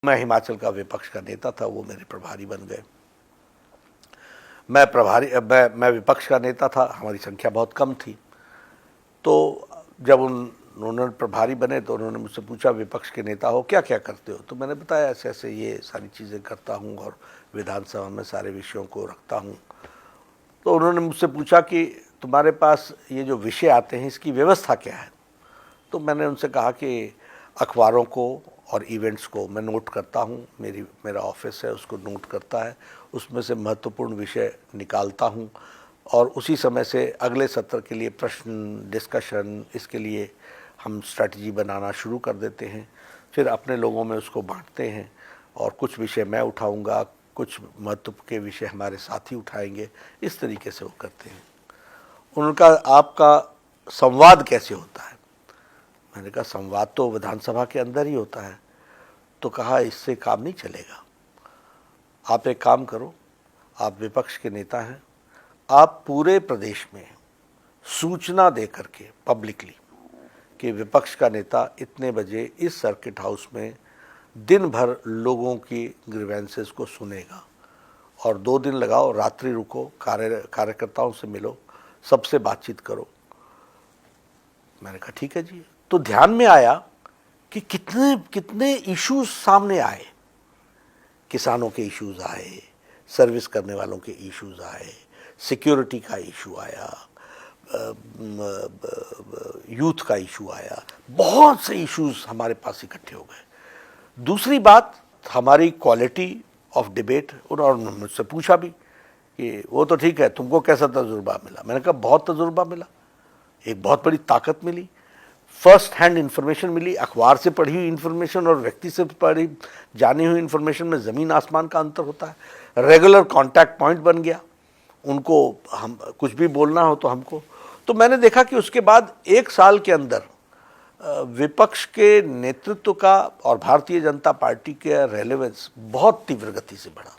मैं हिमाचल का विपक्ष का नेता था, वो मेरे प्रभारी बन गए। मैं विपक्ष का नेता था, हमारी संख्या बहुत कम थी। तो जब उन्होंने प्रभारी बने तो उन्होंने मुझसे पूछा, विपक्ष के नेता हो, क्या क्या करते हो? तो मैंने बताया ऐसे ऐसे ये सारी चीज़ें करता हूँ और विधानसभा में सारे विषयों को रखता हूँ। तो उन्होंने मुझसे पूछा कि तुम्हारे पास ये जो विषय आते हैं इसकी व्यवस्था क्या है? तो मैंने उनसे कहा कि अखबारों को और इवेंट्स को मैं नोट करता हूँ, मेरा ऑफिस है उसको नोट करता है, उसमें से महत्वपूर्ण विषय निकालता हूँ और उसी समय से अगले सत्र के लिए प्रश्न डिस्कशन, इसके लिए हम स्ट्रैटेजी बनाना शुरू कर देते हैं। फिर अपने लोगों में उसको बांटते हैं और कुछ विषय मैं उठाऊँगा, कुछ महत्व के विषय हमारे साथी उठाएंगे, इस तरीके से वो करते हैं। उनका आपका संवाद कैसे होता है? मैंने कहा संवाद तो विधानसभा के अंदर ही होता है। तो कहा इससे काम नहीं चलेगा, आप एक काम करो, आप विपक्ष के नेता हैं, आप पूरे प्रदेश में सूचना दे करके पब्लिकली कि विपक्ष का नेता इतने बजे इस सर्किट हाउस में दिन भर लोगों की ग्रीवेंसेस को सुनेगा और 2 दिन लगाओ, रात्रि रुको, कार्यकर्ताओं से मिलो, सबसे बातचीत करो। मैंने कहा ठीक है जी। तो ध्यान में आया कि कितने कितने इश्यूज सामने आए, किसानों के इश्यूज आए, सर्विस करने वालों के इश्यूज आए, सिक्योरिटी का इशू आया, यूथ का इशू आया, बहुत से इश्यूज हमारे पास इकट्ठे हो गए। दूसरी बात, हमारी क्वालिटी ऑफ डिबेट, उन्होंने मुझसे पूछा भी कि वो तो ठीक है, तुमको कैसा तजुर्बा मिला? मैंने कहा बहुत तजुर्बा मिला, एक बहुत बड़ी ताकत मिली, फर्स्ट हैंड इन्फॉर्मेशन मिली, अखबार से पढ़ी हुई इन्फॉर्मेशन और व्यक्ति से पढ़ी जानी हुई इन्फॉर्मेशन में ज़मीन आसमान का अंतर होता है। रेगुलर कांटेक्ट पॉइंट बन गया, उनको हम कुछ भी बोलना हो तो हमको। तो मैंने देखा कि उसके बाद 1 साल के अंदर विपक्ष के नेतृत्व का और भारतीय जनता पार्टी के रेलेवेंस बहुत तीव्र गति से बढ़ा।